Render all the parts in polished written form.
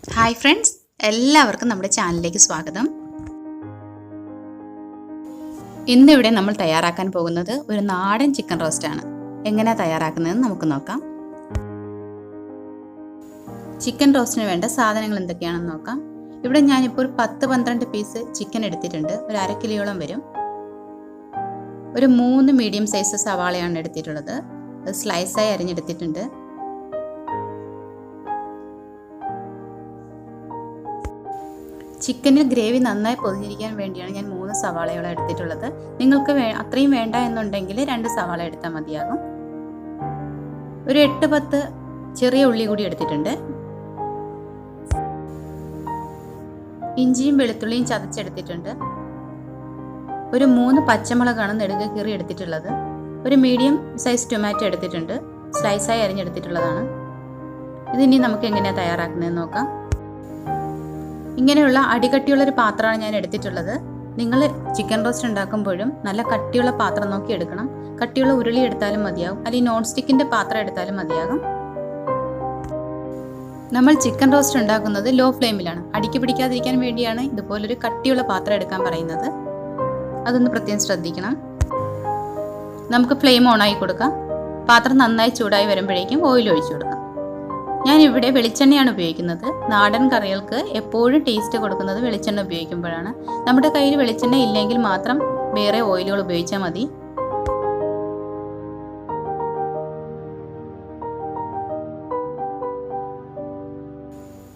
Hi friends, എല്ലാവർക്കും നമ്മുടെ ചാനലിലേക്ക് സ്വാഗതം. ഇന്നിവിടെ നമ്മൾ തയ്യാറാക്കാൻ പോകുന്നത് ഒരു നാടൻ ചിക്കൻ റോസ്റ്റാണ്. എങ്ങനെയാണ് തയ്യാറാക്കുന്നതെന്ന് നമുക്ക് നോക്കാം. ചിക്കൻ റോസ്റ്റിന് വേണ്ട സാധനങ്ങൾ എന്തൊക്കെയാണെന്ന് നോക്കാം. ഇവിടെ ഞാനിപ്പോൾ ഒരു 10-12 പീസ് ചിക്കൻ എടുത്തിട്ടുണ്ട്. ഒരു 1/2 കിലോയോളം വരും. ഒരു 3 മീഡിയം സൈസ് സവാളയാണ് എടുത്തിട്ടുള്ളത്. അത് സ്ലൈസായി അരിഞ്ഞെടുത്തിട്ടുണ്ട്. ചിക്കനിൽ ഗ്രേവി നന്നായി പൊതിഞ്ഞിരിക്കാൻ വേണ്ടിയാണ് ഞാൻ 3 സവാളയോളം എടുത്തിട്ടുള്ളത്. നിങ്ങൾക്ക് അത്രയും വേണ്ട എന്നുണ്ടെങ്കിൽ 2 സവാള എടുത്താൽ മതിയാകും. ഒരു 8-10 ചെറിയ ഉള്ളി കൂടി എടുത്തിട്ടുണ്ട്. ഇഞ്ചിയും വെളുത്തുള്ളിയും ചതച്ചെടുത്തിട്ടുണ്ട്. ഒരു 3 പച്ചമുളകാണ് നെടുകെ കീറി എടുത്തിട്ടുള്ളത്. ഒരു മീഡിയം സൈസ് ടൊമാറ്റോ എടുത്തിട്ടുണ്ട്. സ്ലൈസായി അരിഞ്ഞെടുത്തിട്ടുള്ളതാണ്. ഇതിനി നമുക്ക് എങ്ങനെയാണ് തയ്യാറാക്കുന്നതെന്ന് നോക്കാം. ഇങ്ങനെയുള്ള അടികട്ടിയുള്ളൊരു പാത്രമാണ് ഞാൻ എടുത്തിട്ടുള്ളത്. നിങ്ങൾ ചിക്കൻ റോസ്റ്റ് ഉണ്ടാക്കുമ്പോഴും നല്ല കട്ടിയുള്ള പാത്രം നോക്കി എടുക്കണം. കട്ടിയുള്ള ഉരുളി എടുത്താലും മതിയാകും, അല്ലെങ്കിൽ നോൺ സ്റ്റിക്കിൻ്റെ പാത്രം എടുത്താലും മതിയാകും. നമ്മൾ ചിക്കൻ റോസ്റ്റ് ഉണ്ടാക്കുന്നത് ലോ ഫ്ലെയിമിലാണ്. അടിക്ക് പിടിക്കാതിരിക്കാൻ വേണ്ടിയാണ് ഇതുപോലൊരു കട്ടിയുള്ള പാത്രം എടുക്കാൻ പറയുന്നത്. അതൊന്ന് പ്രത്യേകം ശ്രദ്ധിക്കണം. നമുക്ക് ഫ്ലെയിം ഓണായി കൊടുക്കാം. പാത്രം നന്നായി ചൂടായി വരുമ്പോഴേക്കും ഓയിൽ ഒഴിച്ചു കൊടുക്കാം. ഞാനിവിടെ വെളിച്ചെണ്ണയാണ് ഉപയോഗിക്കുന്നത്. നാടൻ കറികൾക്ക് എപ്പോഴും ടേസ്റ്റ് കൊടുക്കുന്നത് വെളിച്ചെണ്ണ ഉപയോഗിക്കുമ്പോഴാണ്. നമ്മുടെ കയ്യിൽ വെളിച്ചെണ്ണ ഇല്ലെങ്കിൽ മാത്രം വേറെ ഓയിലുകൾ ഉപയോഗിച്ചാൽ മതി.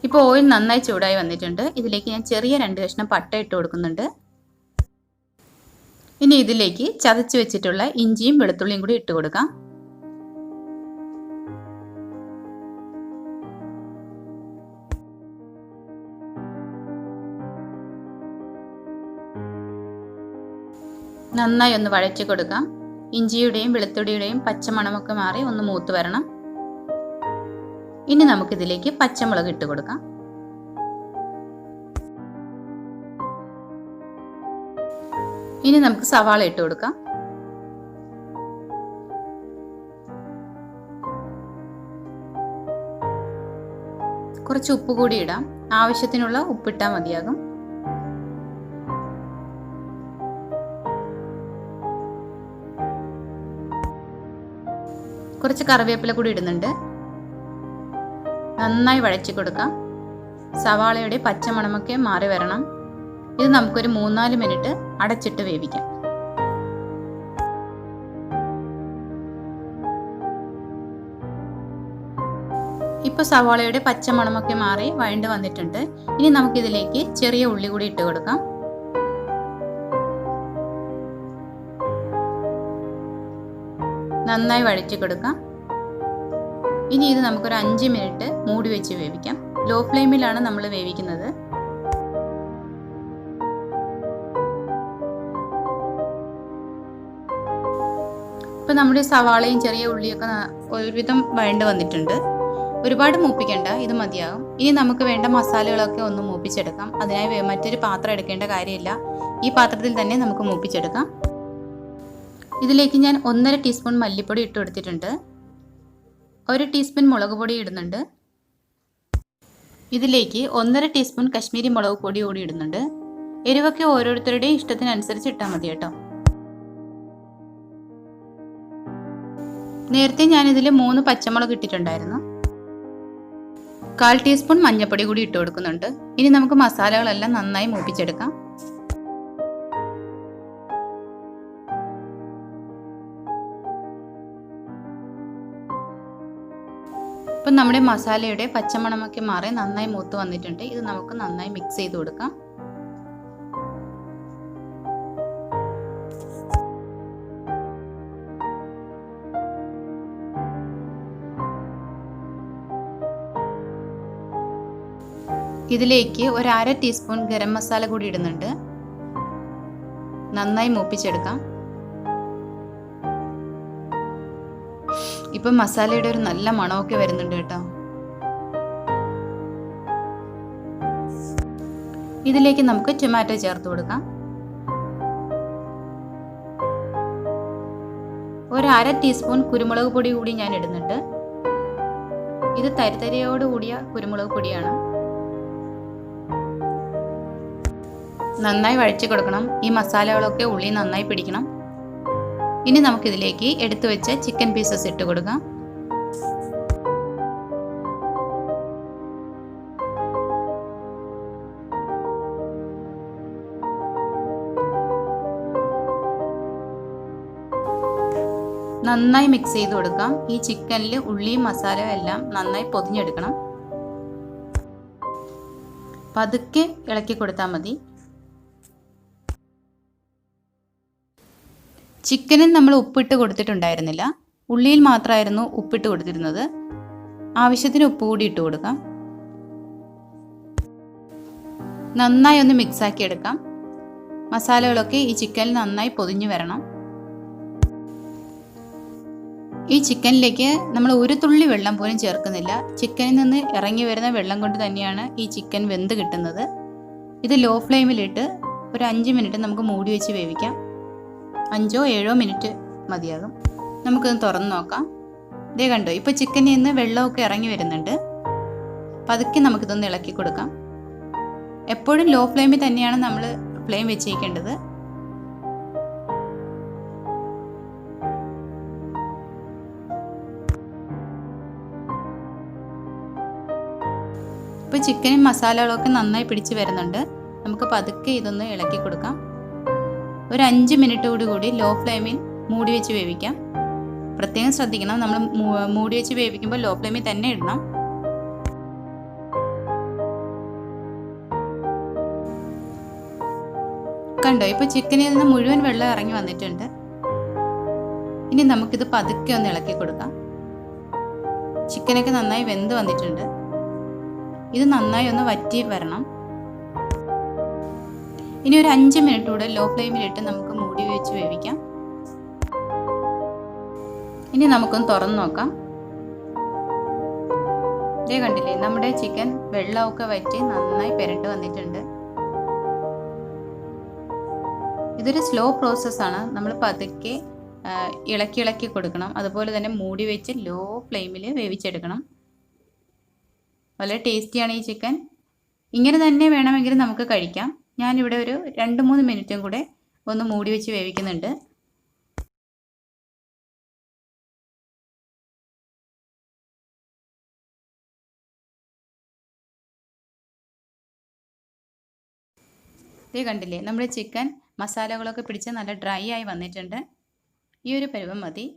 ഇപ്പോൾ ഓയിൽ നന്നായി ചൂടായി വന്നിട്ടുണ്ട്. ഇതിലേക്ക് ഞാൻ ചെറിയ 2 കഷ്ണം പട്ട ഇട്ട് കൊടുക്കുന്നുണ്ട്. ഇനി ഇതിലേക്ക് ചതച്ച് വെച്ചിട്ടുള്ള ഇഞ്ചിയും വെളുത്തുള്ളിയും കൂടി ഇട്ട് കൊടുക്കാം. നന്നായി ഒന്ന് വഴറ്റി കൊടുക്കാം. ഇഞ്ചിയുടെയും വെളുത്തുള്ളിയുടെയും പച്ചമണമൊക്കെ മാറി ഒന്ന് മൂത്ത് വരണം. ഇനി നമുക്കിതിലേക്ക് പച്ചമുളക് ഇട്ട് കൊടുക്കാം. ഇനി നമുക്ക് സവാള ഇട്ട് കൊടുക്കാം. കുറച്ച് ഉപ്പ് കൂടി ഇടാം. ആവശ്യത്തിനുള്ള ഉപ്പിട്ടാൽ മതിയാകും. കുറച്ച് കറിവേപ്പില കൂടി ഇടുന്നുണ്ട്. നന്നായി വഴറ്റി കൊടുക്കാം. സവാളയുടെ പച്ചമണമൊക്കെ മാറി വരണം. ഇത് നമുക്കൊരു 3-4 മിനിറ്റ് അടച്ചിട്ട് വേവിക്കാം. ഇപ്പോൾ സവാളയുടെ പച്ചമണമൊക്കെ മാറി വഴണ്ട് വന്നിട്ടുണ്ട്. ഇനി നമുക്കിതിലേക്ക് ചെറിയ ഉള്ളി കൂടി ഇട്ട് കൊടുക്കാം. നന്നായി വഴറ്റി കൊടുക്കാം. ഇനി ഇത് നമുക്കൊരു 5 മിനിറ്റ് മൂടി വെച്ച് വേവിക്കാം. ലോ ഫ്ലെയിമിലാണ് നമ്മൾ വേവിക്കുന്നത്. ഇപ്പം നമ്മുടെ സവാളയും ചെറിയ ഉള്ളിയൊക്കെ ഒരുവിധം വഴണ്ട് വന്നിട്ടുണ്ട്. ഒരുപാട് മൂപ്പിക്കണ്ട, ഇത് മതിയാകും. ഇനി നമുക്ക് വേണ്ട മസാലകളൊക്കെ ഒന്ന് മൂപ്പിച്ചെടുക്കാം. അതിനായി മറ്റൊരു പാത്രം എടുക്കേണ്ട കാര്യമില്ല. ഈ പാത്രത്തിൽ തന്നെ നമുക്ക് മൂപ്പിച്ചെടുക്കാം. ഇതിലേക്ക് ഞാൻ 1.5 ടീസ്പൂൺ മല്ലിപ്പൊടി ഇട്ട് കൊടുത്തിട്ടുണ്ട്. 1 ടീസ്പൂൺ മുളക് പൊടി ഇടുന്നുണ്ട്. ഇതിലേക്ക് 1.5 ടീസ്പൂൺ കശ്മീരി മുളക് പൊടി കൂടി ഇടുന്നുണ്ട്. എരിവൊക്കെ ഓരോരുത്തരുടെയും ഇഷ്ടത്തിനനുസരിച്ച് ഇട്ടാൽ മതി കേട്ടോ. നേരത്തെ ഞാനിതിൽ 3 പച്ചമുളക് ഇട്ടിട്ടുണ്ടായിരുന്നു. 1/4 ടീസ്പൂൺ മഞ്ഞൾപ്പൊടി കൂടി ഇട്ട് കൊടുക്കുന്നുണ്ട്. ഇനി നമുക്ക് മസാലകളെല്ലാം നന്നായി മൂപ്പിച്ചെടുക്കാം. ഇപ്പം നമ്മുടെ മസാലയുടെ പച്ചമണമൊക്കെ മാറി നന്നായി മൂത്ത് വന്നിട്ടുണ്ട്. ഇത് നമുക്ക് നന്നായി മിക്സ് ചെയ്ത് കൊടുക്കാം. ഇതിലേക്ക് ഒരു 1/2 ടീസ്പൂൺ ഗരം മസാല കൂടി ഇടുന്നുണ്ട്. നന്നായി മൂപ്പിച്ചെടുക്കാം. ഇപ്പം മസാലയുടെ ഒരു നല്ല മണമൊക്കെ വരുന്നുണ്ട് കേട്ടോ. ഇതിലേക്ക് നമുക്ക് ടൊമാറ്റോ ചേർത്ത് കൊടുക്കാം. ഒരു 1/2 ടീസ്പൂൺ കുരുമുളക് പൊടി കൂടി ഞാൻ ഇടുന്നുണ്ട്. ഇത് തരിതരിയോട് കൂടിയ കുരുമുളക് പൊടിയാണ്. നന്നായി വഴറ്റി കൊടുക്കണം. ഈ മസാലകളൊക്കെ ഉള്ളി നന്നായി പിടിക്കണം. ഇനി നമുക്കിതിലേക്ക് എടുത്തു വെച്ച ചിക്കൻ പീസസ് ഇട്ട് കൊടുക്കാം. നന്നായി മിക്സ് ചെയ്ത് കൊടുക്കാം. ഈ ചിക്കനിൽ ഉള്ളിയും മസാലയും എല്ലാം നന്നായി പൊതിഞ്ഞെടുക്കണം. പതുക്കെ ഇളക്കി കൊടുത്താൽ മതി. ചിക്കനിൽ നമ്മൾ ഉപ്പിട്ട് കൊടുത്തിട്ടുണ്ടായിരുന്നില്ല. ഉള്ളിയിൽ മാത്രമായിരുന്നു ഉപ്പിട്ട് കൊടുത്തിരുന്നത്. ആവശ്യത്തിന് ഉപ്പ് കൂടി ഇട്ട് കൊടുക്കാം. നന്നായി ഒന്ന് മിക്സാക്കി എടുക്കാം. മസാലകളൊക്കെ ഈ ചിക്കനിൽ നന്നായി പൊതിഞ്ഞു വരണം. ഈ ചിക്കനിലേക്ക് നമ്മൾ ഒരു തുള്ളി വെള്ളം പോലും ചേർക്കുന്നില്ല. ചിക്കനിൽ നിന്ന് ഇറങ്ങി വരുന്ന വെള്ളം കൊണ്ട് തന്നെയാണ് ഈ ചിക്കൻ വെന്ത് കിട്ടുന്നത്. ഇത് ലോ ഫ്ലെയിമിലിട്ട് ഒരു 5 മിനിറ്റ് നമുക്ക് മൂടി വെച്ച് വേവിക്കാം. 5-7 മിനിറ്റ് മതിയാകും. നമുക്കൊന്ന് തുറന്ന് നോക്കാം. ഇതേ കണ്ടോ, ഇപ്പോൾ ചിക്കനിൽ നിന്ന് വെള്ളമൊക്കെ ഇറങ്ങി വരുന്നുണ്ട്. പതുക്കെ നമുക്കിതൊന്ന് ഇളക്കി കൊടുക്കാം. എപ്പോഴും ലോ ഫ്ലെയിമിൽ തന്നെയാണ് നമ്മൾ ഫ്ലെയിം വെച്ചേക്കേണ്ടത്. ഇപ്പോൾ ചിക്കനും മസാലകളൊക്കെ നന്നായി പിടിച്ച് വരുന്നുണ്ട്. നമുക്ക് പതുക്കെ ഇതൊന്ന് ഇളക്കി കൊടുക്കാം. ഒരു 5 മിനിറ്റ് കൂടി ലോ ഫ്ലെയിമിൽ മൂടി വെച്ച് വേവിക്കാം. പ്രത്യേകം ശ്രദ്ധിക്കണം, നമ്മൾ മൂടി വെച്ച് വേവിക്കുമ്പോൾ ലോ ഫ്ലെയിമിൽ തന്നെ ഇടണം. കണ്ടോ, ഇപ്പോൾ ചിക്കനിൽ നിന്ന് മുഴുവൻ വെള്ളം ഇറങ്ങി വന്നിട്ടുണ്ട്. ഇനി നമുക്കിത് പതുക്കെ ഒന്ന് ഇളക്കി കൊടുക്കാം. ചിക്കനൊക്കെ നന്നായി വെന്ത് വന്നിട്ടുണ്ട്. ഇത് നന്നായി ഒന്ന് വറ്റി വരണം. ഇനി ഒരു 5 മിനിറ്റ് കൂടെ ലോ ഫ്ലെയിമിലിട്ട് നമുക്ക് മൂടി വെച്ച് വേവിക്കാം. ഇനി നമുക്കൊന്ന് തുറന്ന് നോക്കാം. ഇതേ കണ്ടില്ലേ, നമ്മുടെ ചിക്കൻ വെള്ളമൊക്കെ വറ്റി നന്നായി പെരട്ട് വന്നിട്ടുണ്ട്. ഇതൊരു സ്ലോ പ്രോസസ്സാണ്. നമ്മൾ പതുക്കെ ഇളക്കി കൊടുക്കണം. അതുപോലെ തന്നെ മൂടി വെച്ച് ലോ ഫ്ലെയിമിൽ വേവിച്ചെടുക്കണം. വളരെ ടേസ്റ്റിയാണ് ഈ ചിക്കൻ. ഇങ്ങനെ തന്നെ വേണമെങ്കിൽ നമുക്ക് കഴിക്കാം. ഞാനിവിടെ ഒരു 2-3 മിനിറ്റും കൂടെ ഒന്ന് മൂടി വെച്ച് വേവിക്കുന്നുണ്ട്. ഇത് കണ്ടില്ലേ, നമ്മുടെ ചിക്കൻ മസാലകളൊക്കെ പിടിച്ച് നല്ല ഡ്രൈ ആയി വന്നിട്ടുണ്ട്. ഈ ഒരു പരുവം മതി.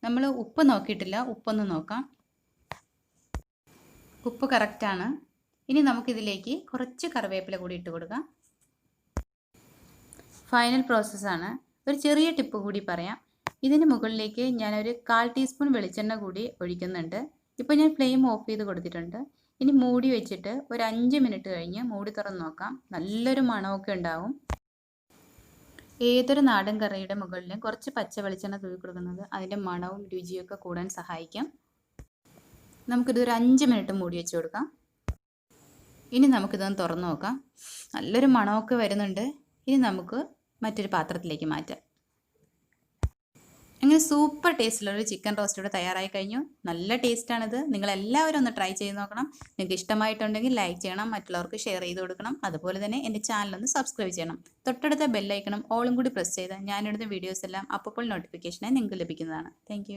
നമ്മൾ ഉപ്പ് നോക്കിയിട്ടില്ല, ഉപ്പൊന്ന് നോക്കാം. ഉപ്പ് കറക്റ്റാണ്. ഇനി നമുക്കിതിലേക്ക് കുറച്ച് കറിവേപ്പില കൂടി ഇട്ട് കൊടുക്കാം. ഫൈനൽ പ്രോസസ്സാണ്. ഒരു ചെറിയ ടിപ്പ് കൂടി പറയാം. ഇതിന് മുകളിലേക്ക് ഞാനൊരു 1/4 ടീസ്പൂൺ വെളിച്ചെണ്ണ കൂടി ഒഴിക്കുന്നുണ്ട്. ഇപ്പോൾ ഞാൻ ഫ്ലെയിം ഓഫ് ചെയ്ത് കൊടുത്തിട്ടുണ്ട്. ഇനി മൂടി വെച്ചിട്ട് ഒരു 5 മിനിറ്റ് കഴിഞ്ഞ് മൂടി തുറന്ന് നോക്കാം. നല്ലൊരു മണമൊക്കെ ഉണ്ടാവും. ഏതൊരു നാടൻ കറിയുടെ മുകളിലും കുറച്ച് പച്ച വെളിച്ചെണ്ണ തൂവി കൊടുക്കുന്നത് അതിൻ്റെ മണവും രുചിയൊക്കെ കൂടാൻ സഹായിക്കും. നമുക്കിതൊരു 5 മിനിറ്റ് മൂടി വെച്ച് കൊടുക്കാം. ഇനി നമുക്കിതൊന്ന് തുറന്ന് നോക്കാം. നല്ലൊരു മണമൊക്കെ വരുന്നുണ്ട്. ഇനി നമുക്ക് മറ്റൊരു പാത്രത്തിലേക്ക് മാറ്റാം. അങ്ങനെ സൂപ്പർ ടേസ്റ്റിലൊരു ചിക്കൻ റോസ്റ്റ് ഇവിടെ തയ്യാറായി കഴിഞ്ഞു. നല്ല ടേസ്റ്റാണിത്. നിങ്ങളെല്ലാവരും ഒന്ന് ട്രൈ ചെയ്ത് നോക്കണം. നിങ്ങൾക്ക് ഇഷ്ടമായിട്ടുണ്ടെങ്കിൽ ലൈക്ക് ചെയ്യണം, മറ്റുള്ളവർക്ക് ഷെയർ ചെയ്ത് കൊടുക്കണം. അതുപോലെ തന്നെ എൻ്റെ ചാനലൊന്ന് സബ്സ്ക്രൈബ് ചെയ്യണം. തൊട്ടടുത്ത ബെല്ലൈക്കണം ഓളും കൂടി പ്രസ് ചെയ്താൽ ഞാനിടുന്ന വീഡിയോസ് എല്ലാം അപ്പോൾ നോട്ടിഫിക്കേഷനായി നിങ്ങൾക്ക് ലഭിക്കുന്നതാണ്. താങ്ക്